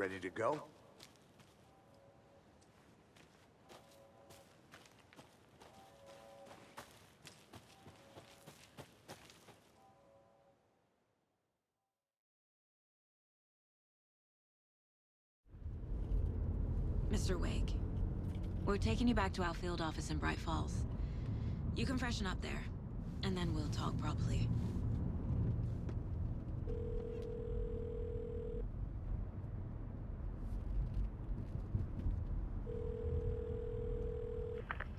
ready to go? Mr. Wake, we're taking you back to our field office in Bright Falls. You can freshen up there, and then we'll talk properly.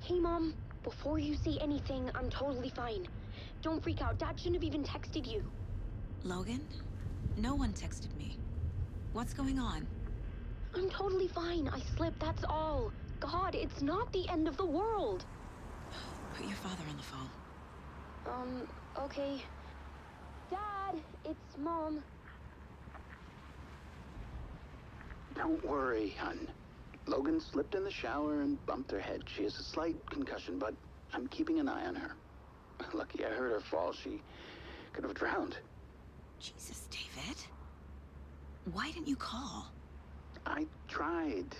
Hey, Mom. Before you say anything, I'm totally fine. Don't freak out. Dad shouldn't have even texted you. Logan? No one texted me. What's going on? I'm totally fine. I slipped, that's all. God, it's not the end of the world. Put your father on the phone. Okay. Dad, it's Mom. Don't worry, hun. Logan slipped in the shower and bumped her head. She has a slight concussion, but I'm keeping an eye on her. Lucky I heard her fall. She could have drowned. Jesus, David. Why didn't you call? I tried.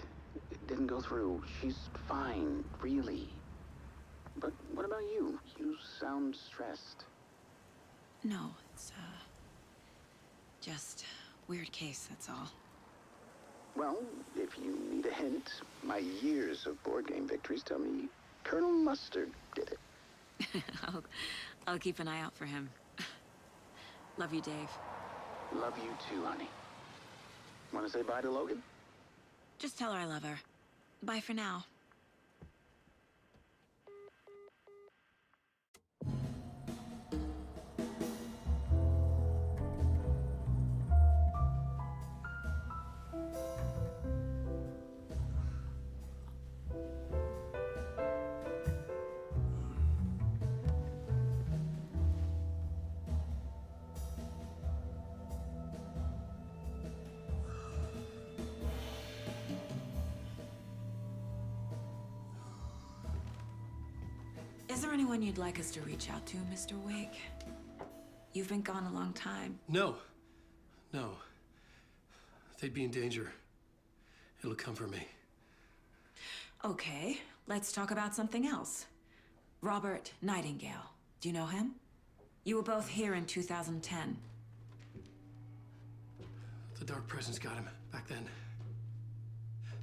It didn't go through. She's fine, really. But what about you? You sound stressed. No, it's, just weird case, that's all. Well, if you need a hint, my years of board game victories tell me Colonel Mustard did it. I'll keep an eye out for him. Love you, Dave. Love you too, honey. Want to say bye to Logan? Just tell her I love her. Bye for now. Is there anyone you'd like us to reach out to, Mr. Wake? You've been gone a long time. No. No. They'd be in danger. It'll come for me. Okay, let's talk about something else. Robert Nightingale. Do you know him? You were both here in 2010. The Dark Presence got him back then.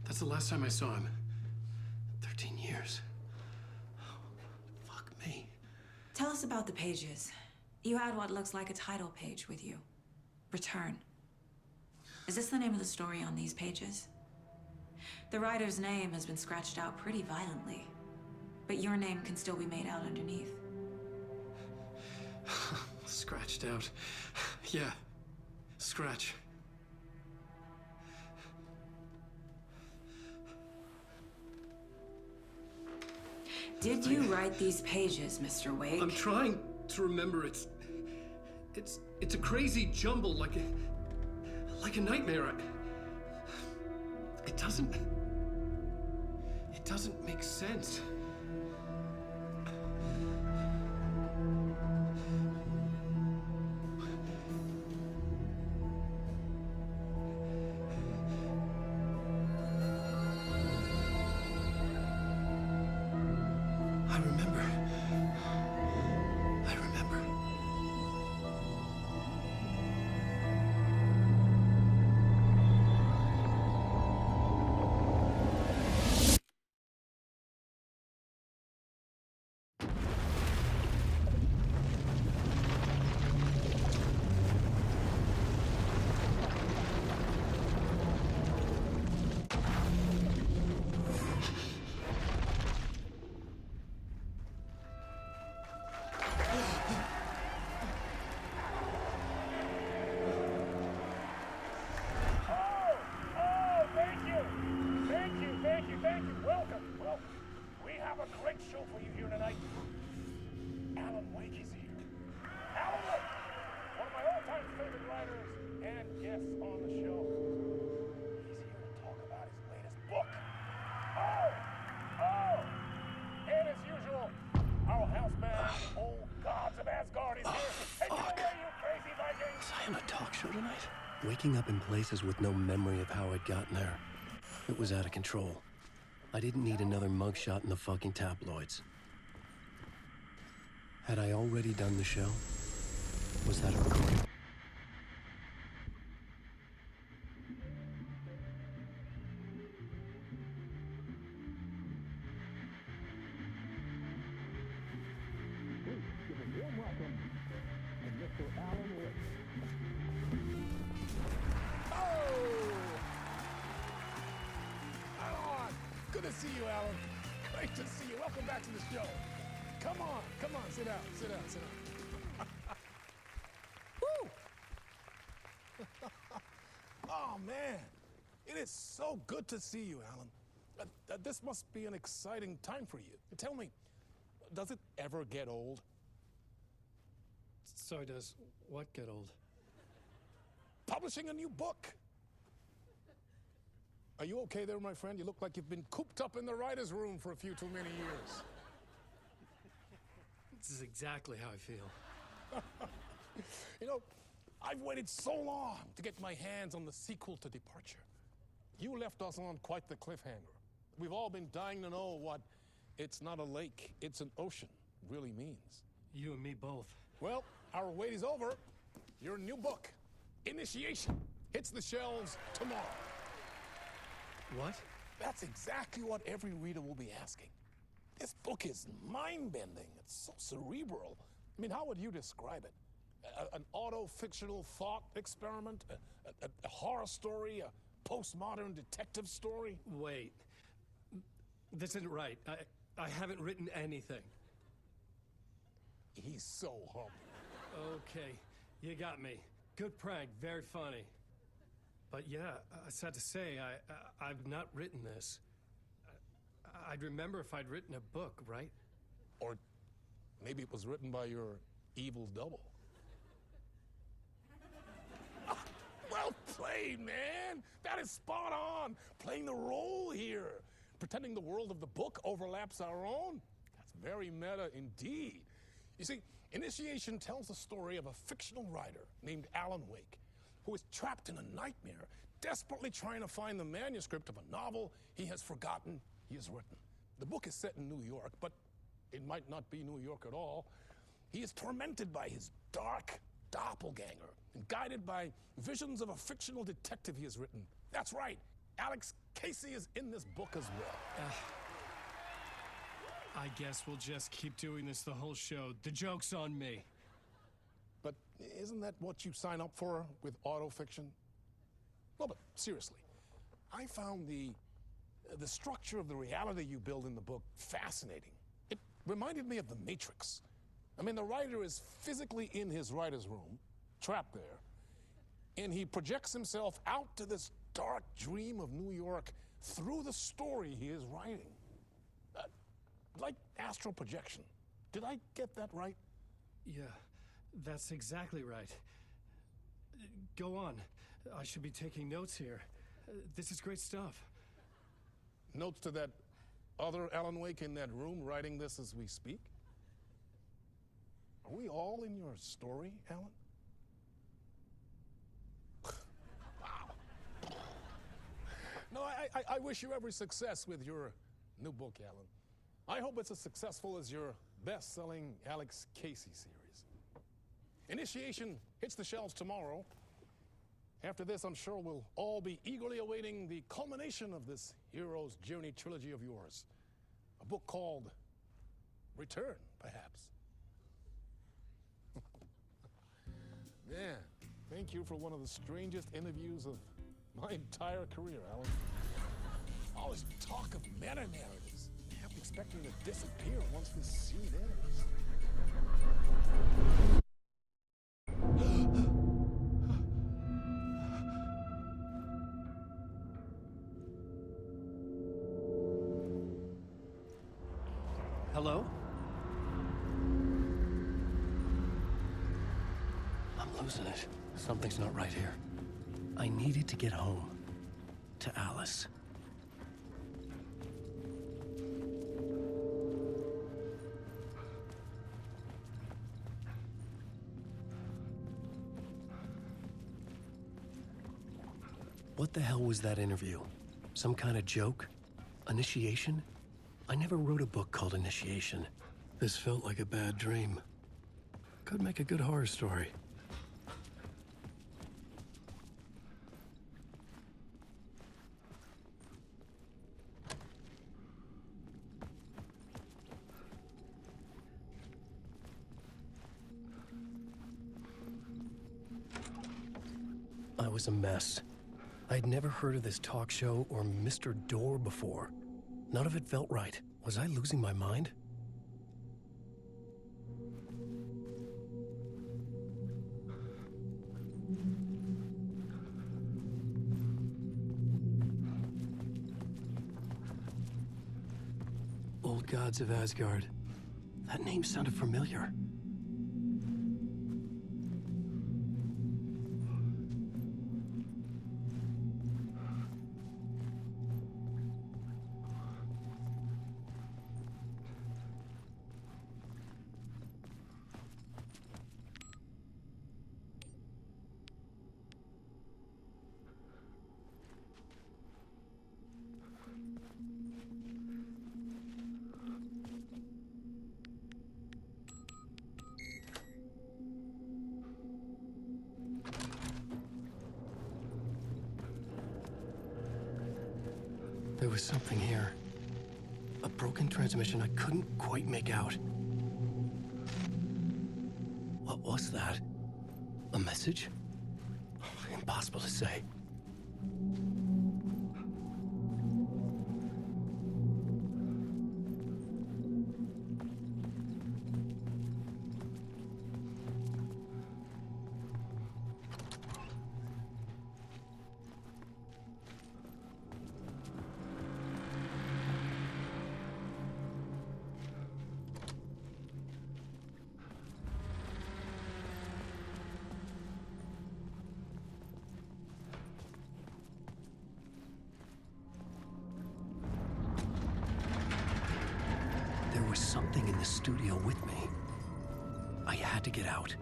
That's the last time I saw him. 13 years. Fuck me. Tell us about the pages. You had what looks like a title page with you. Return. Is this the name of the story on these pages? The writer's name has been scratched out pretty violently, but your name can still be made out underneath. Scratched out. Yeah. Scratch. Did you write these pages, Mr. Wake? I'm trying to remember. It's a crazy jumble, like a nightmare. It doesn't make sense. I remember. Thank you. Welcome. Well, we have a great show for you here tonight. Alan Wake is here. Alan Wake, one of my all-time favorite writers and guests on the show. He's here to talk about his latest book. And as usual, our house band, Old Gods of Asgard, is here. Take it away, you crazy Vikings! Was I on a talk show tonight? Waking up in places with no memory of how I'd gotten there. It was out of control. I didn't need another mugshot in the fucking tabloids. Had I already done the show? Was that a recording? Good to see you, Alan. Great to see you. Welcome back to the show. Come on, sit down, sit down. Woo! Oh, man. It is so good to see you, Alan. This must be an exciting time for you. Tell me, does it ever get old? So does what get old? Publishing a new book. Are you okay there, my friend? You look like you've been cooped up in the writer's room for a few too many years. This is exactly how I feel. You know, I've waited so long to get my hands on the sequel to Departure. You left us on quite the cliffhanger. We've all been dying to know what "it's not a lake, it's an ocean" really means. You and me both. Well, our wait is over. Your new book, Initiation, hits the shelves tomorrow. What? That's exactly what every reader will be asking. This book is mind-bending. It's so cerebral. I mean, how would you describe it? An auto-fictional thought experiment? A horror story? A postmodern detective story? Wait. This isn't right. I haven't written anything. He's so humble. Okay, you got me. Good prank, very funny. But yeah, sad to say, I've not written this. I'd remember if I'd written a book, right? Or maybe it was written by your evil double. Well played, man! That is spot on! Playing the role here. Pretending the world of the book overlaps our own. That's very meta indeed. You see, Initiation tells the story of a fictional writer named Alan Wake, who is trapped in a nightmare, desperately trying to find the manuscript of a novel he has forgotten he has written. The book is set in New York, but it might not be New York at all. He is tormented by his dark doppelganger and guided by visions of a fictional detective he has written. That's right, Alex Casey is in this book as well. I guess we'll just keep doing this the whole show. The joke's on me. But isn't that what you sign up for with autofiction? No, but seriously, I found the structure of the reality you build in the book fascinating. It reminded me of The Matrix. I mean, the writer is physically in his writer's room, trapped there, and he projects himself out to this dark dream of New York through the story he is writing. Like astral projection. Did I get that right? Yeah, that's exactly right. Go on. I should be taking notes here. This is great stuff. Notes to that other Alan Wake in that room writing this as we speak? Are we all in your story, Alan? Wow. No, I wish you every success with your new book, Alan. I hope it's as successful as your best-selling Alex Casey series. Initiation hits the shelves tomorrow. After this, I'm sure we'll all be eagerly awaiting the culmination of this hero's journey trilogy of yours. A book called Return, perhaps. Man, thank you for one of the strangest interviews of my entire career, Alan. All this talk of meta-narratives. I'm expecting to disappear once this scene ends. Hello? I'm losing it. Something's not right here. I needed to get home. To Alice. What the hell was that interview? Some kind of joke? Initiation? I never wrote a book called Initiation. This felt like a bad dream. Could make a good horror story. I was a mess. I'd never heard of this talk show or Mr. Door before. None of it felt right. Was I losing my mind? Old Gods of Asgard. That name sounded familiar. There was something here. A broken transmission I couldn't quite make out. What was that? A message? Impossible to say. There was something in the studio with me. I had to get out.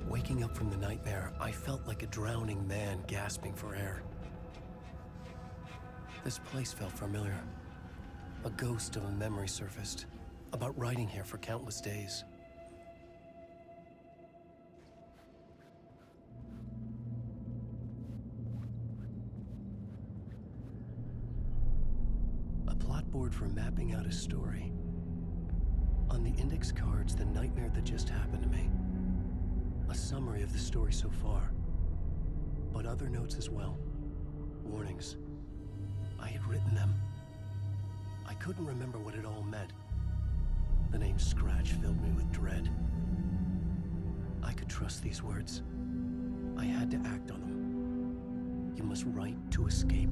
Waking up from the nightmare, I felt like a drowning man gasping for air. This place felt familiar. A ghost of a memory surfaced, about riding here for countless days. A plot board for mapping out a story. On the index cards, the nightmare that just happened to me. A summary of the story so far, but other notes as well. Warnings. I had written them. I couldn't remember what it all meant. The name Scratch filled me with dread. I could trust these words. I had to act on them. You must write to escape.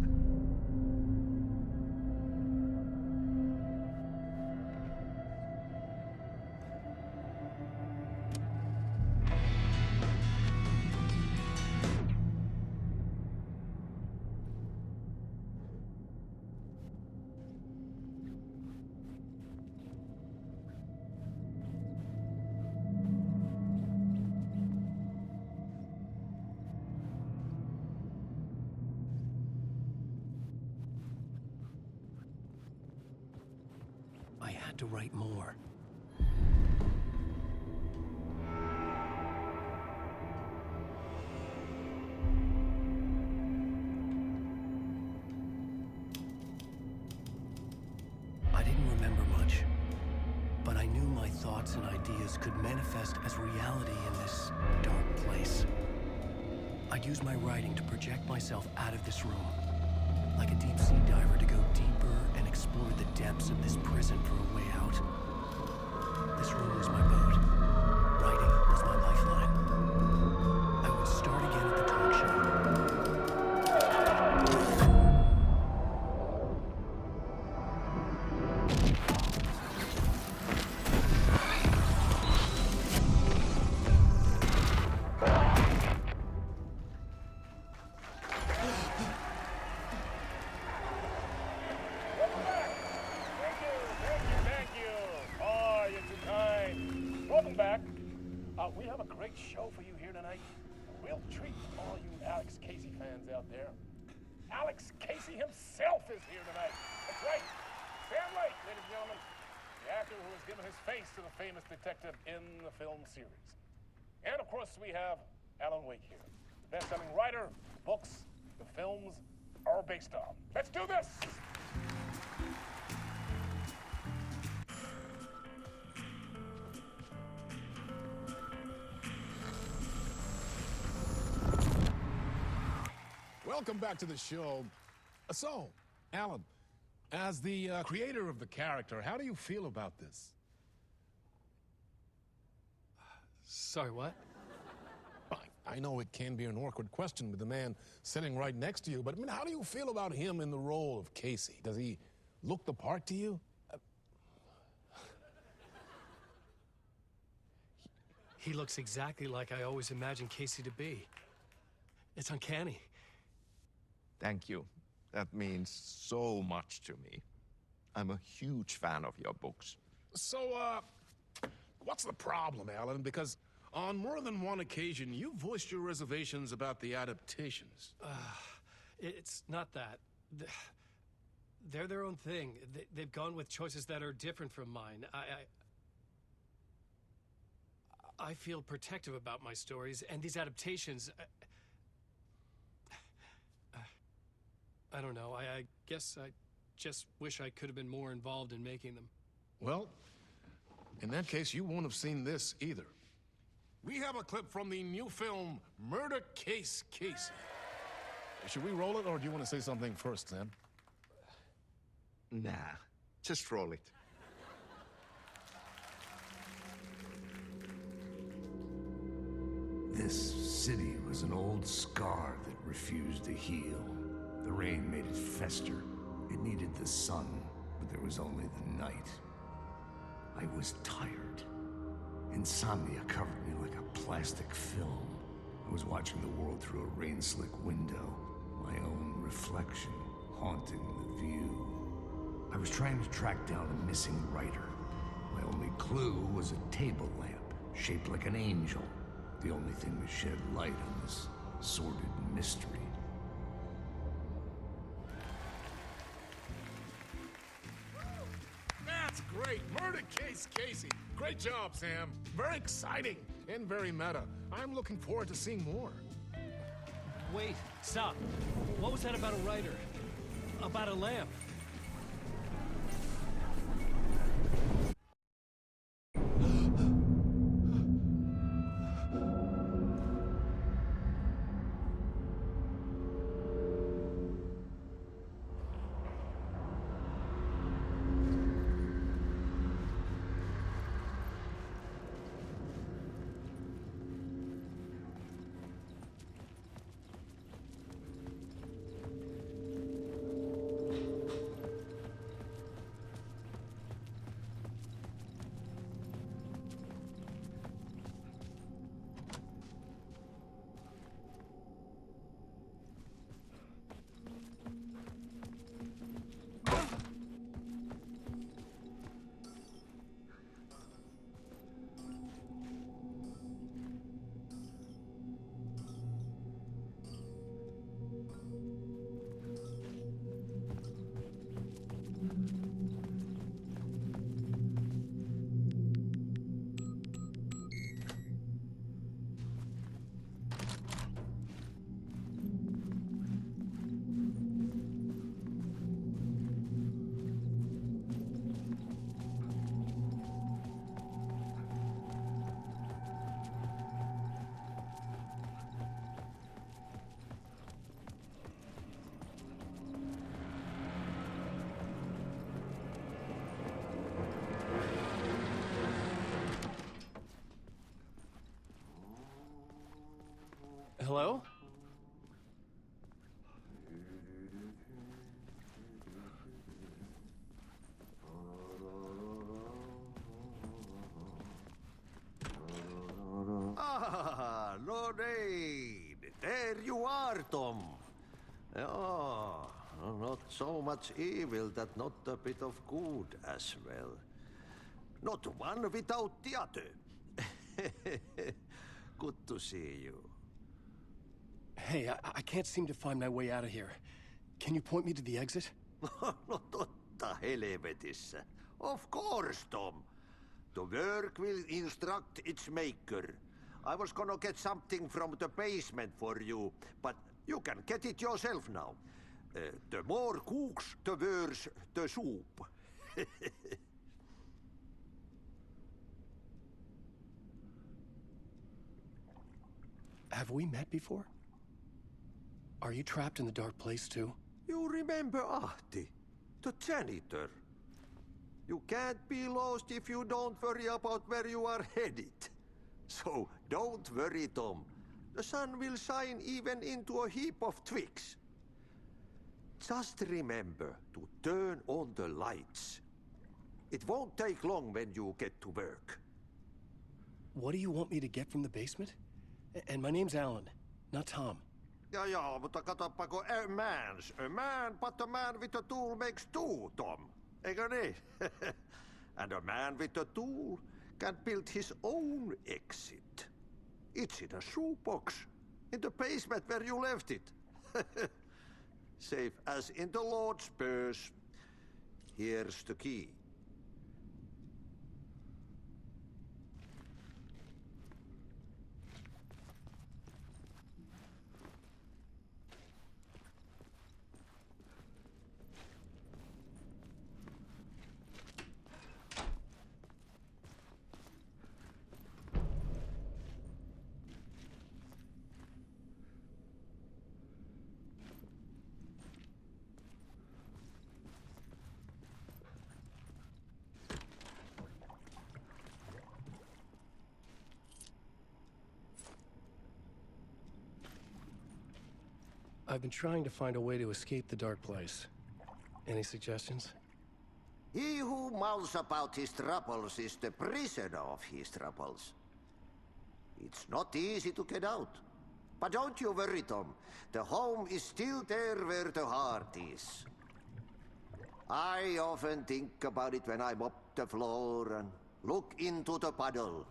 I had to write more. I didn't remember much, but I knew my thoughts and ideas could manifest as reality in this dark place. I'd use my writing to project myself out of this room, like a deep-sea diver to go deeper and explore the depths of this prison for a way out. This room was my boat. Writing was my lifeline. We have a great show for you here tonight. A real treat to all you Alex Casey fans out there. Alex Casey himself is here tonight. That's right. Sam Lake, ladies and gentlemen. The actor who has given his face to the famous detective in the film series. And of course, we have Alan Wake here. The best-selling writer, books, the films are based on. Let's do this! Welcome back to the show. So, Alan, as the creator of the character, how do you feel about this? Sorry, what? I know it can be an awkward question with the man sitting right next to you, but I mean, how do you feel about him in the role of Casey? Does he look the part to you? He looks exactly like I always imagined Casey to be. It's uncanny. Thank you. That means so much to me. I'm a huge fan of your books. So, what's the problem, Alan? Because on more than one occasion, you voiced your reservations about the adaptations. It's not that. They're their own thing. They've gone with choices that are different from mine. I feel protective about my stories, and these adaptations... I don't know. I guess I just wish I could have been more involved in making them. Well, in that case, you won't have seen this either. We have a clip from the new film, Murder Case Casey. Should we roll it, or do you want to say something first, Sam? Nah, just roll it. This city was an old scar that refused to heal. The rain made it fester. It needed the sun, but there was only the night. I was tired. Insomnia covered me like a plastic film. I was watching the world through a rain-slick window, my own reflection haunting the view. I was trying to track down a missing writer. My only clue was a table lamp, shaped like an angel. The only thing to shed light on this sordid mystery. That's great! Murder Case Casey! Great job, Sam! Very exciting and very meta. I'm looking forward to seeing more. Wait, stop. What was that about a writer? About a lamp? Hello? Ah, Lorraine! There you are, Tom. Oh, not so much evil that not a bit of good as well. Not one without the other. Good to see you. Hey, I can't seem to find my way out of here. Can you point me to the exit? No totta helvetissä. Of course, Tom. The work will instruct its maker. I was gonna get something from the basement for you, but you can get it yourself now. The more cooks, the worse the soup. Have we met before? Are you trapped in the dark place too? You remember Ahti, the janitor. You can't be lost if you don't worry about where you are headed. So don't worry, Tom. The sun will shine even into a heap of twigs. Just remember to turn on the lights. It won't take long when you get to work. What do you want me to get from the basement? And my name's Alan, not Tom. Ja, mutta katsopako a man, but a man with a tool makes two, Tom. Eikö niin? And a man with a tool can build his own exit. It's in a shoebox, in the basement where you left it. Safe as in the Lord's purse. Here's the key. I've been trying to find a way to escape the dark place. Any suggestions? He who mouths about his troubles is the prisoner of his troubles. It's not easy to get out. But don't you worry, Tom. The home is still there where the heart is. I often think about it when I mop the floor and look into the puddle.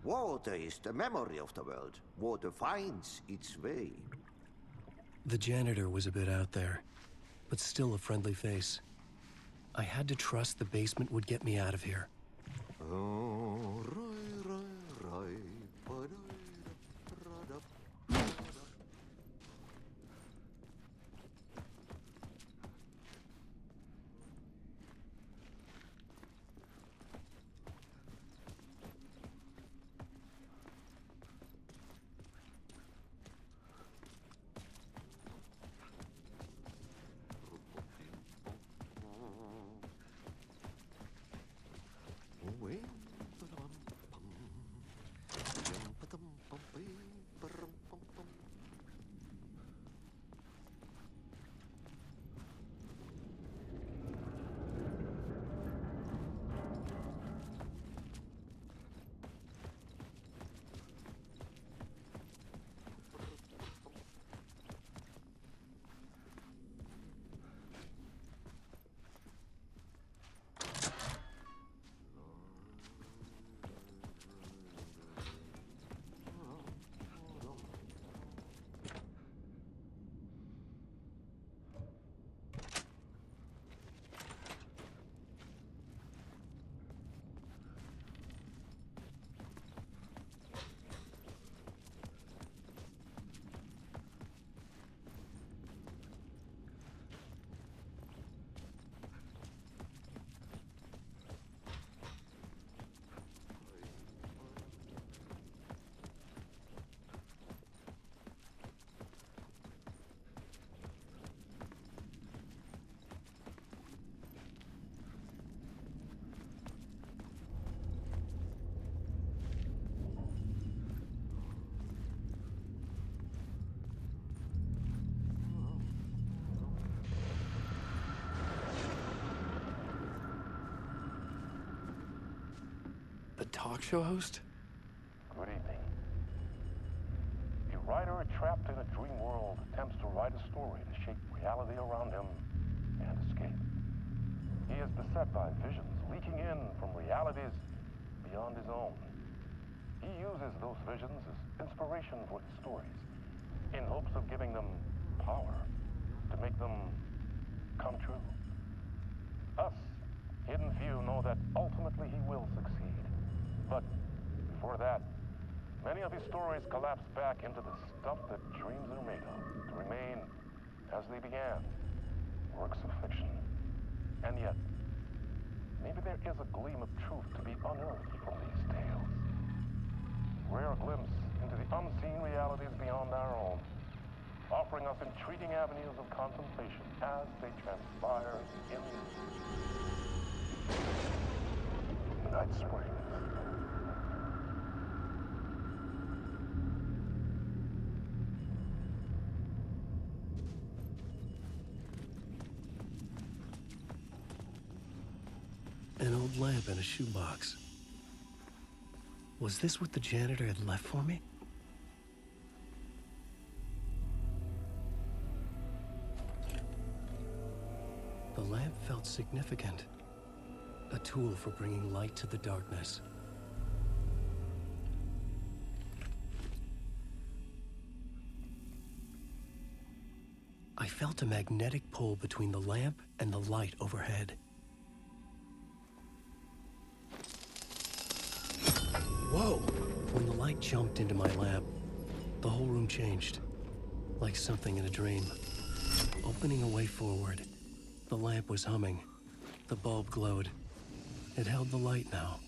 Water is the memory of the world. Water finds its way. The janitor was a bit out there, but still a friendly face. I had to trust the basement would get me out of here. The talk show host? Good evening. A writer trapped in a dream world attempts to write a story to shape reality around him and escape. He is beset by visions leaking in from realities beyond his own. He uses those visions as inspiration for his stories, in hopes of giving them power, to make them come true. Us, hidden few, know that ultimately he will succeed. But before that, many of his stories collapse back into the stuff that dreams are made of, to remain as they began, works of fiction. And yet, maybe there is a gleam of truth to be unearthed from these tales. Rare glimpse into the unseen realities beyond our own, offering us intriguing avenues of contemplation as they transpire in Night Springs. An old lamp in a shoebox. Was this what the janitor had left for me? The lamp felt significant. A tool for bringing light to the darkness. I felt a magnetic pull between the lamp and the light overhead. Whoa! When the light jumped into my lamp, the whole room changed, like something in a dream. Opening a way forward, the lamp was humming. The bulb glowed. It held the light now.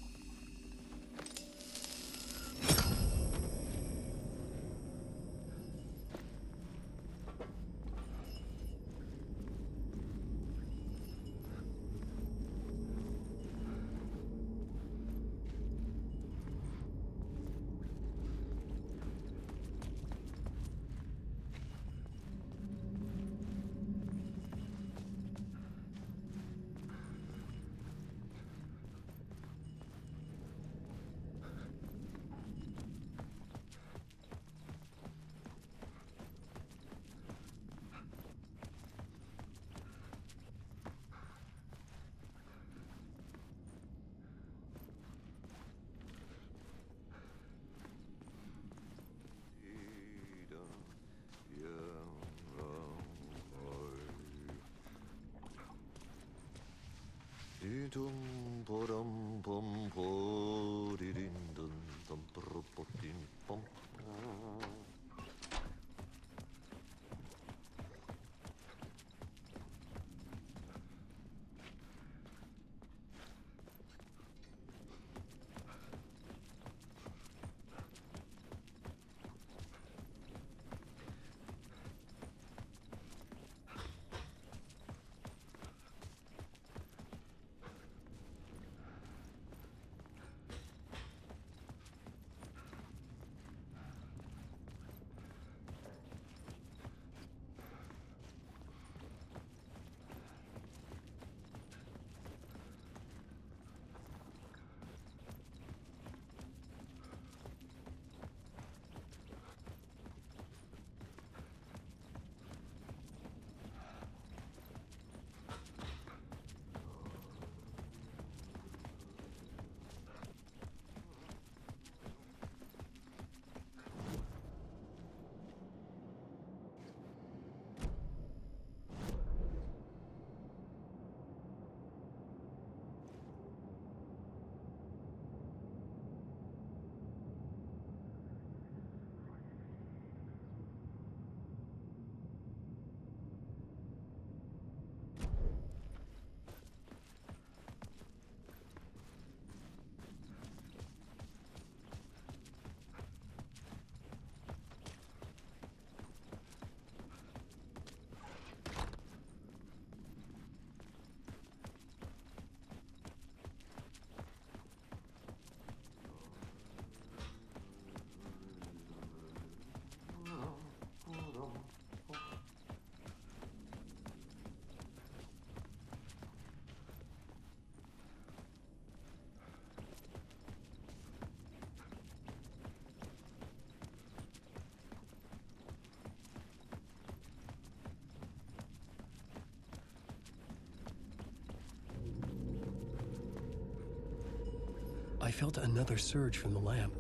I felt another surge from the lamp.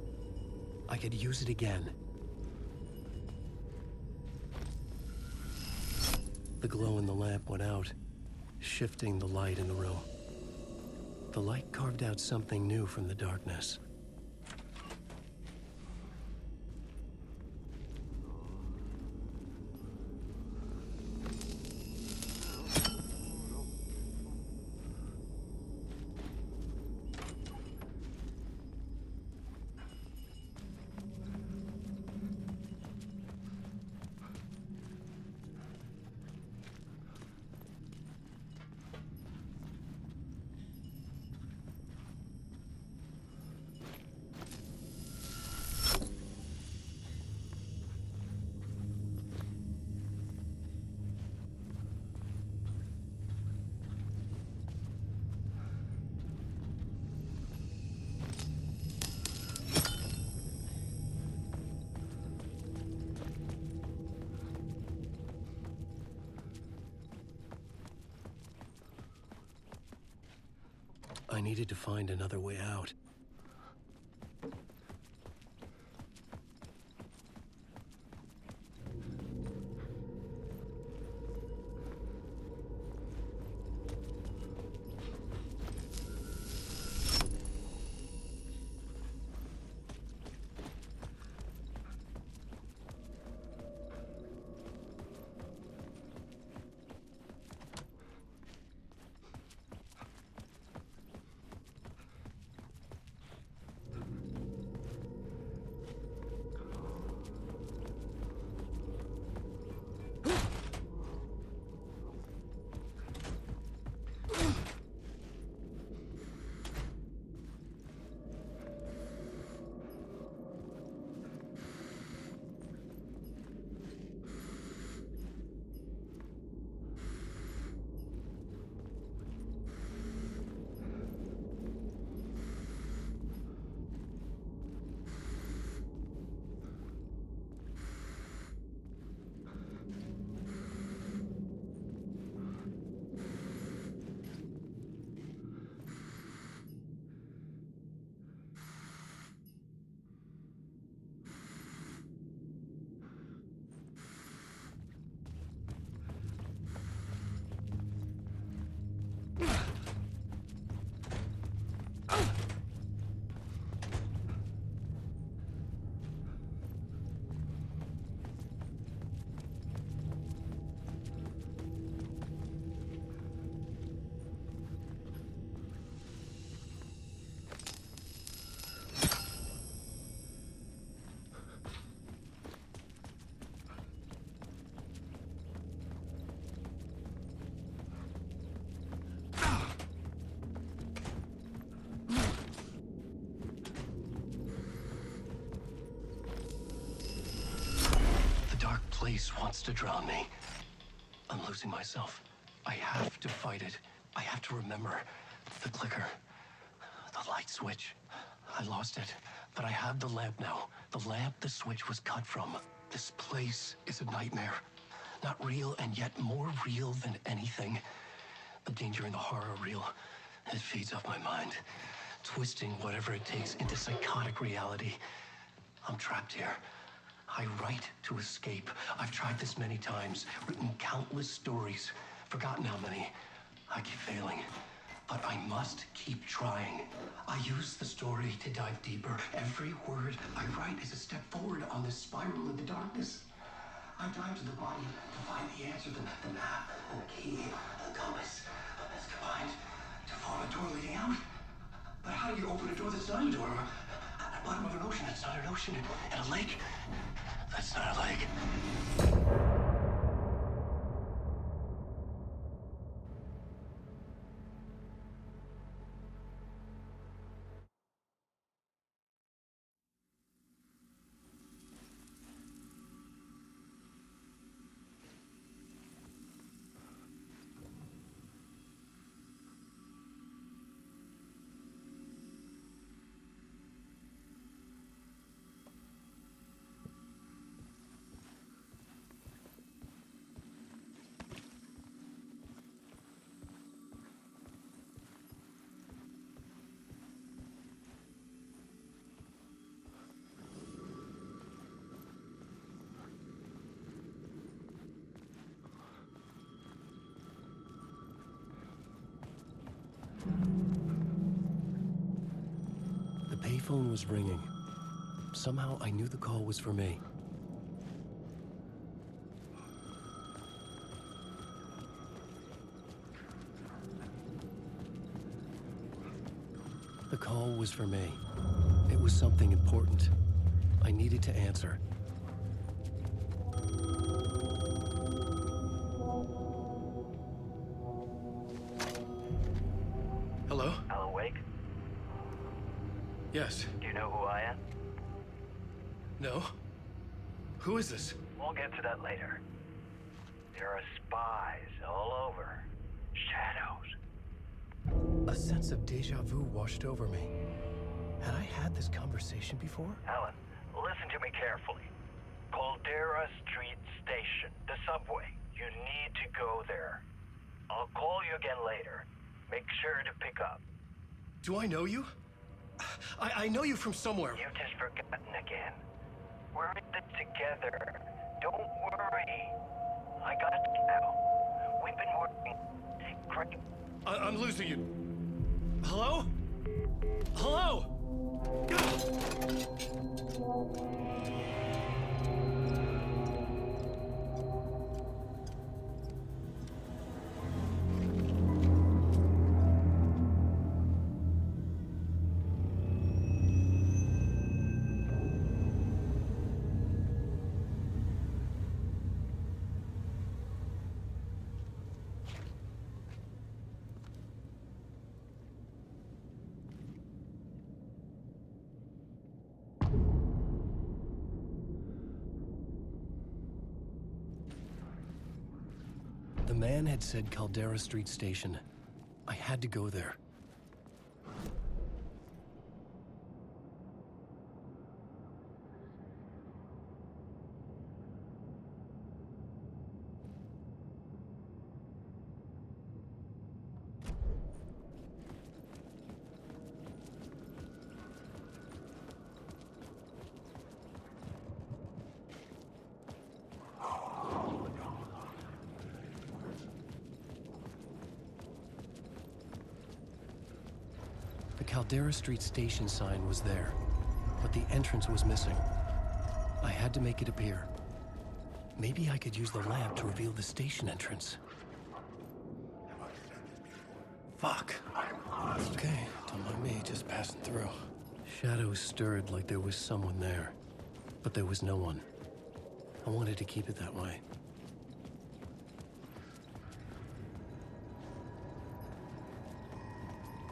I could use it again. The glow in the lamp went out, shifting the light in the room. The light carved out something new from the darkness. I needed to find another way out. The dark place wants to drown me. I'm losing myself. I have to fight it. I have to remember the clicker, the light switch. I lost it, but I have the lamp now. The lamp the switch was cut from. This place is a nightmare. Not real, and yet more real than anything. The danger and the horror are real. It feeds off my mind, twisting whatever it takes into psychotic reality. I'm trapped here. I write to escape. I've tried this many times, written countless stories, forgotten how many. I keep failing, but I must keep trying. I use the story to dive deeper. Every word I write is a step forward on this spiral in the darkness. I dive to the body to find the answer, the map, and the key, and the compass. It's combined to form a door leading out. But how do you open a door that's not a door? At the bottom of an ocean that's not an ocean, and a lake that's not a lake. phone was ringing. Somehow I knew the call was for me. The call was for me. It was something important. I needed to answer. Hello? Alan Wake? Yes. Do you know who I am? No? Who is this? We'll get to that later. There are spies all over. Shadows. A sense of deja vu washed over me. Had I had this conversation before? Alan, listen to me carefully. Caldera Street Station, the subway. You need to go there. I'll call you again later. Make sure to pick up. Do I know you? I know you from somewhere. You've just forgotten again. We're in this together. Don't worry. I got you now. We've been working great. I'm losing you. Hello? Hello? The man had said Caldera Street Station. I had to go there. The Caldera Street Station sign was there, but the entrance was missing. I had to make it appear. Maybe I could use the lamp to reveal the station entrance. Fuck. Okay, don't mind me, just passing through. Shadows stirred like there was someone there, but there was no one. I wanted to keep it that way.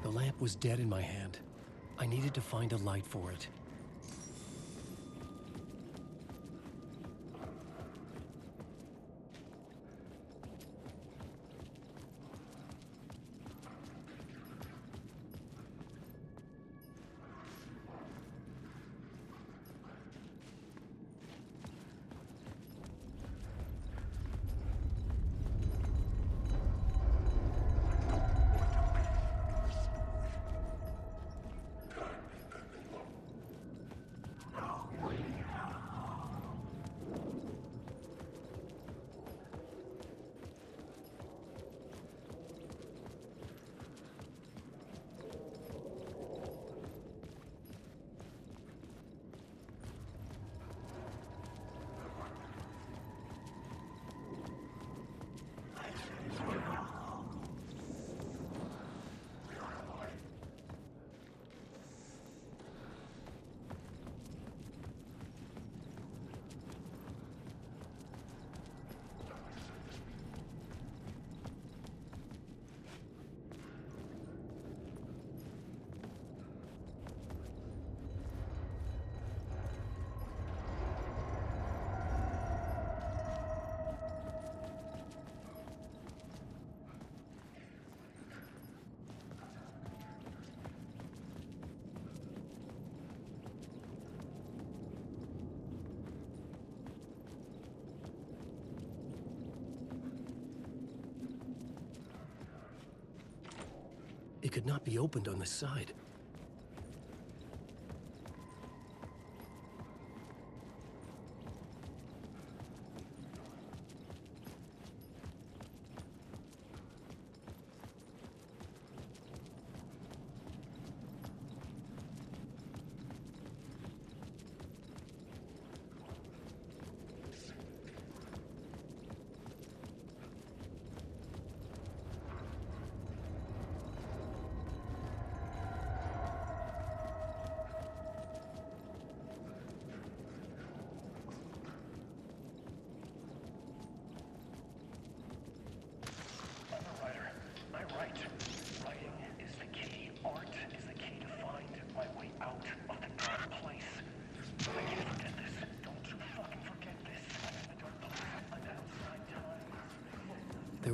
The lamp was dead in my hand. I needed to find a light for it. It could not be opened on this side.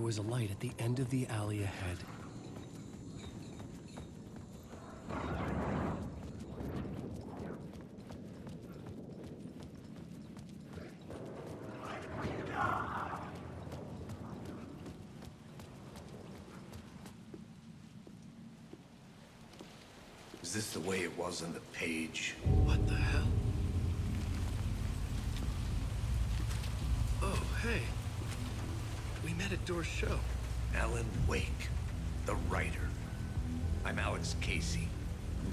was a light at the end of the alley ahead. Is this the way it was on the page? What the hell? Oh, hey. We met at Door's show. Alan Wake, the writer. I'm Alex Casey,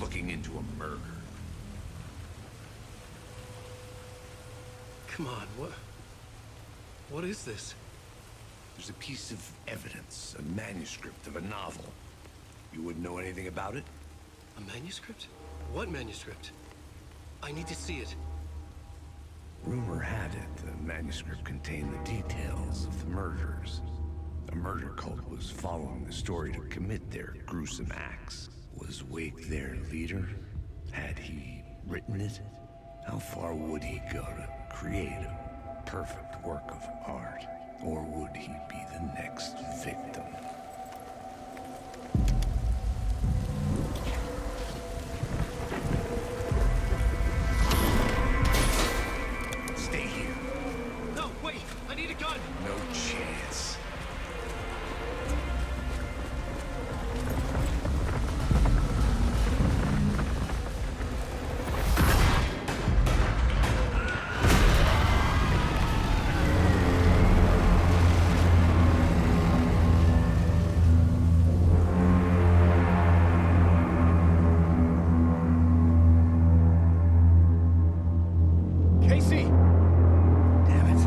looking into a murder. Come on, what is this? There's a piece of evidence, a manuscript of a novel. You wouldn't know anything about it? A manuscript? What manuscript? I need to see it. Rumor had it the manuscript contained the details of the murders. A murder cult was following the story to commit their gruesome acts. Was Wake their leader? Had he written it? How far would he go to create a perfect work of art? Or would he be the next victim? Stay here. No, wait! I need a gun! No chance. Casey! Damn it.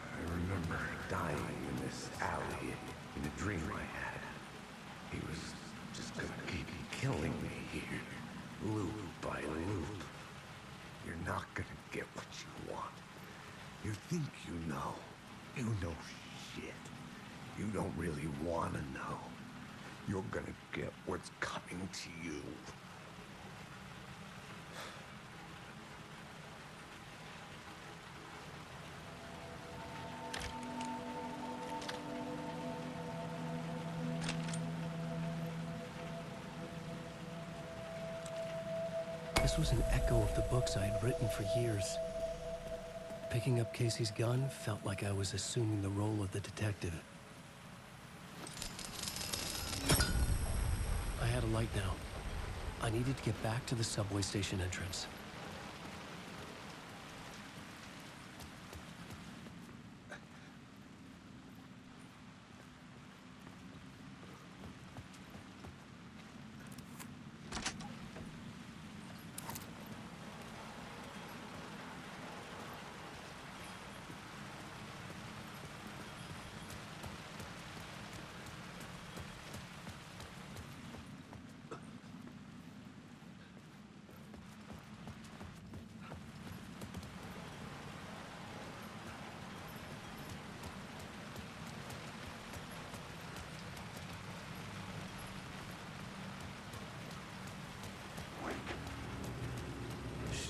I remember dying in this alley in a dream I had. He was just gonna keep killing me here, loop by loop. You're not gonna get what you want. You think you know. You know shit. You don't really wanna know. You're gonna get what's coming to you. This was an echo of the books I had written for years. Picking up Casey's gun felt like I was assuming the role of the detective. I had a light now. I needed to get back to the subway station entrance.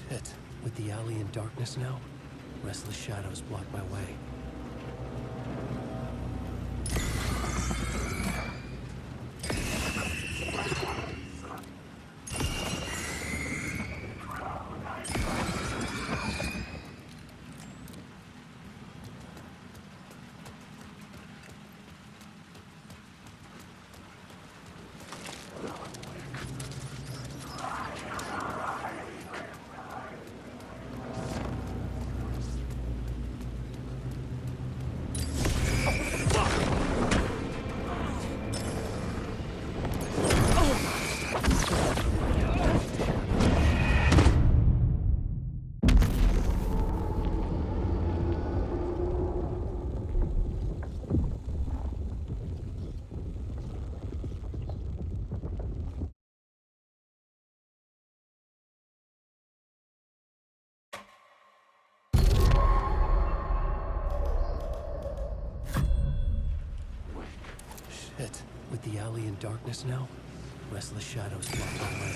Shit. With the alley in darkness now, restless shadows block my way. Shit. With the alley in darkness now, restless shadows block my way.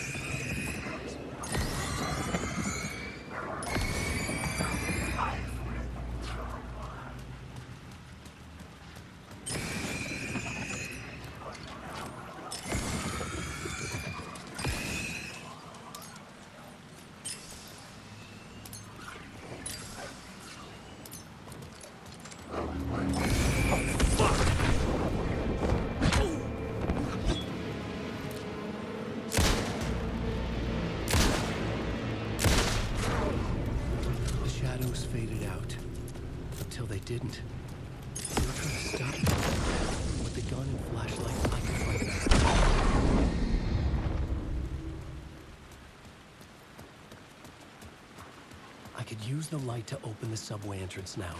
shadows faded out. Until they didn't. They were trying to stop me. With the gun and flashlight, I could find them. I could use the light to open the subway entrance now.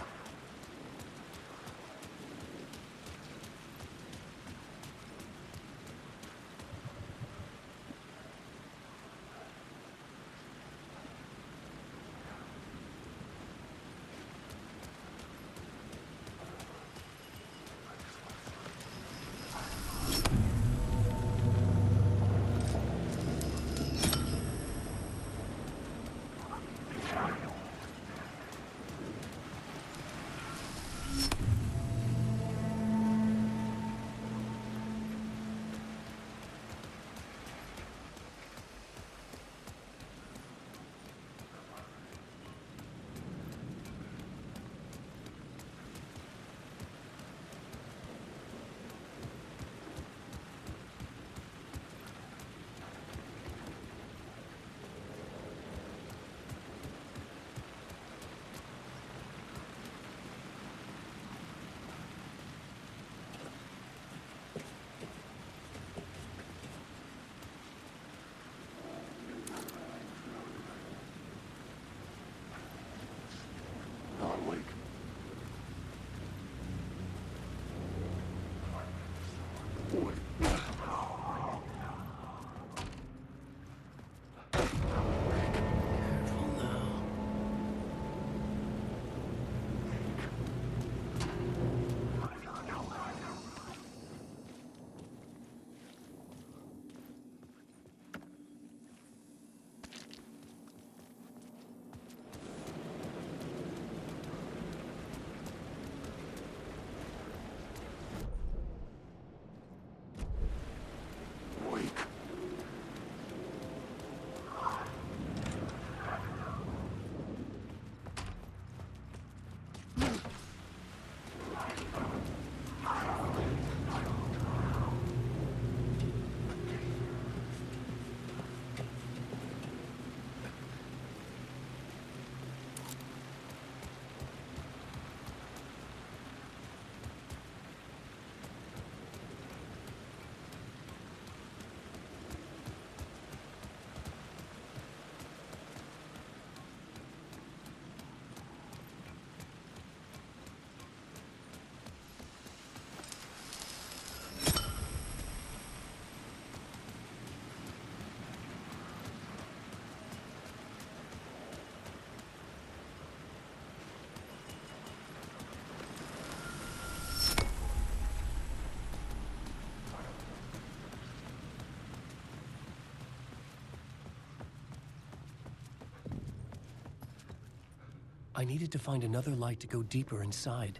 I needed to find another light to go deeper inside.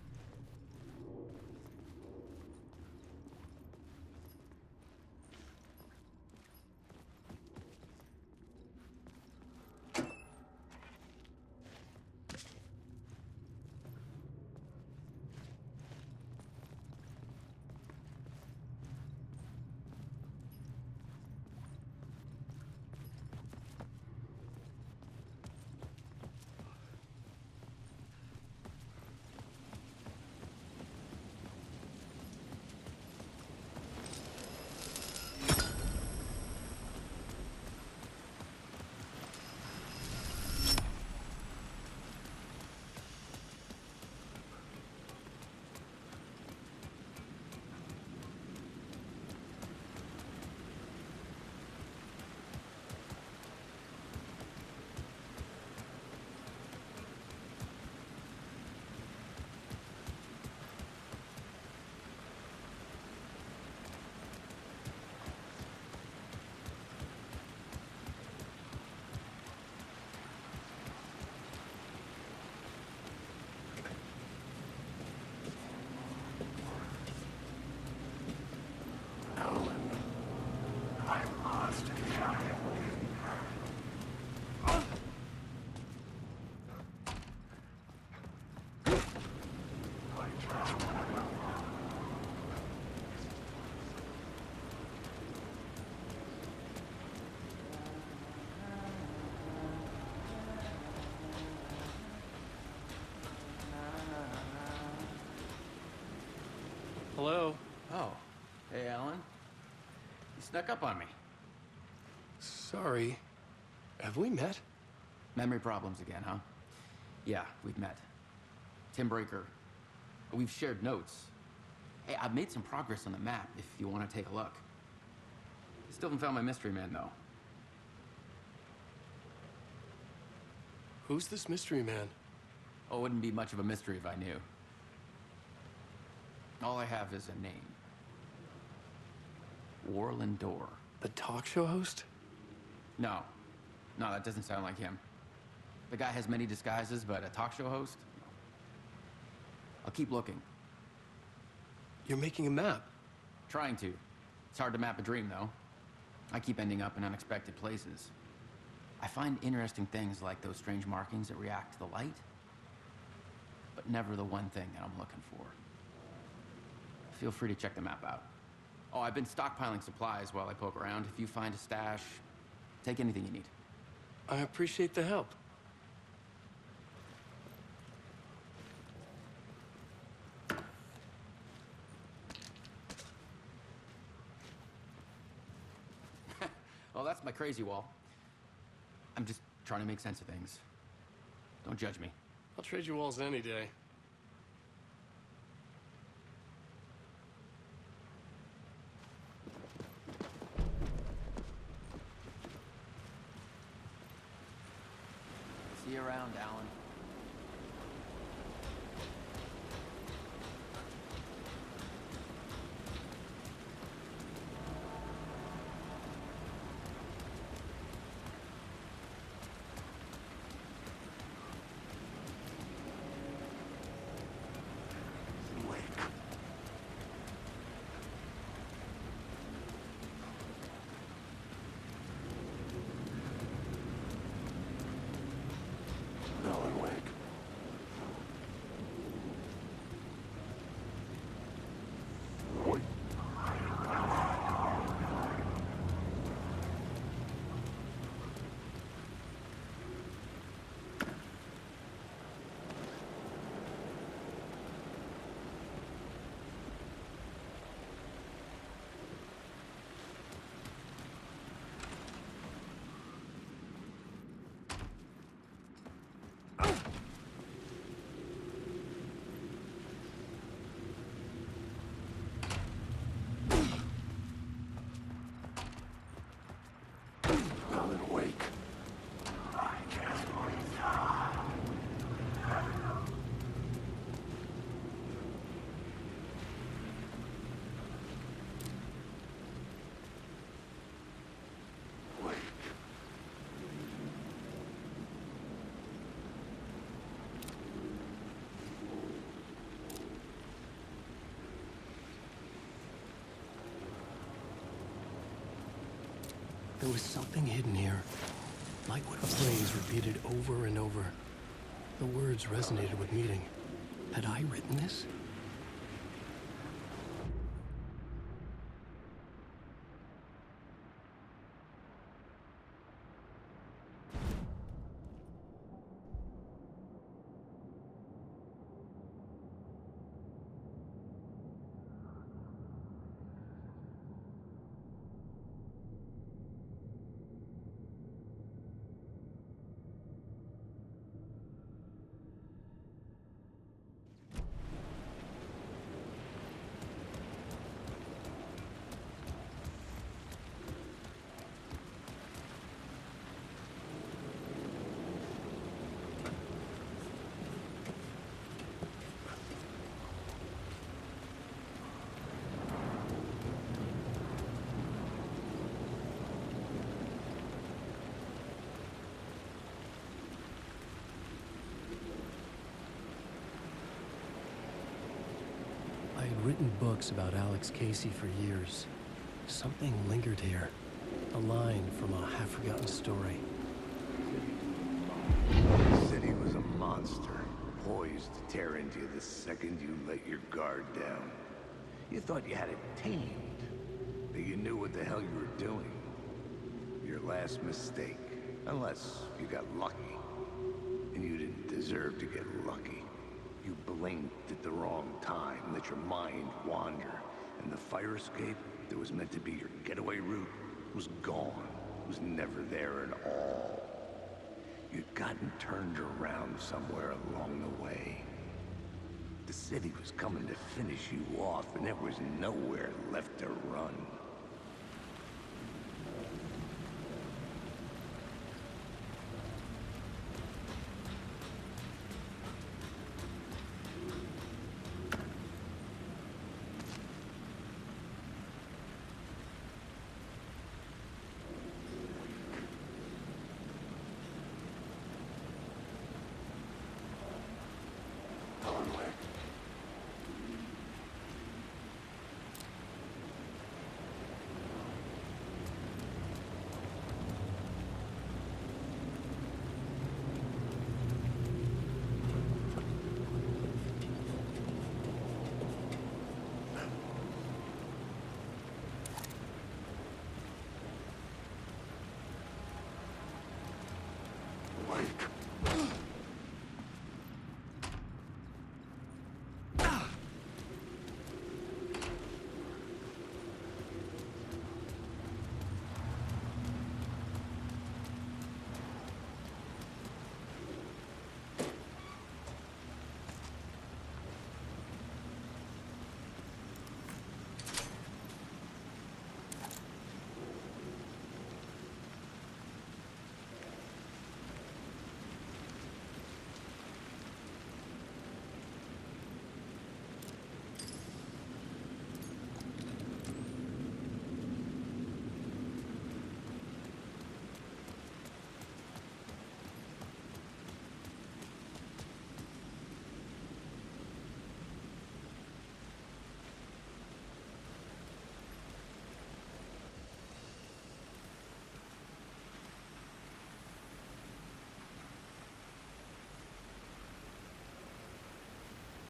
Hello? Oh. Hey, Alan. You snuck up on me. Sorry. Have we met? Memory problems again, huh? Yeah, we've met. Tim Breaker. We've shared notes. Hey, I've made some progress on the map if you want to take a look. Still haven't found my mystery man, though. Who's this mystery man? Oh, it wouldn't be much of a mystery if I knew. All I have is a name. Warland Dorr. The talk show host? No. No, that doesn't sound like him. The guy has many disguises, but a talk show host? I'll keep looking. You're making a map? Trying to. It's hard to map a dream, though. I keep ending up in unexpected places. I find interesting things like those strange markings that react to the light, but never the one thing that I'm looking for. Feel free to check the map out. Oh, I've been stockpiling supplies while I poke around. If you find a stash, take anything you need. I appreciate the help. Well, that's my crazy wall. I'm just trying to make sense of things. Don't judge me. I'll trade you walls any day. See you around, Alan. Alan Wake. Wait. Alan Wake. I can't breathe. Wake. There was something hidden here. Like what a phrase repeated over and over. The words resonated with meaning. Had I written this? I had written books about Alex Casey for years. Something lingered here. A line from a half-forgotten story. The city was a monster, poised to tear into you the second you let your guard down. You thought you had it tamed, that you knew what the hell you were doing. Your last mistake, unless you got lucky. And you didn't deserve to get lucky. You blinked at the wrong time, let your mind wander, and the fire escape that was meant to be your getaway route was gone. It was never there at all. You'd gotten turned around somewhere along the way. The city was coming to finish you off, and there was nowhere left to run. Wake.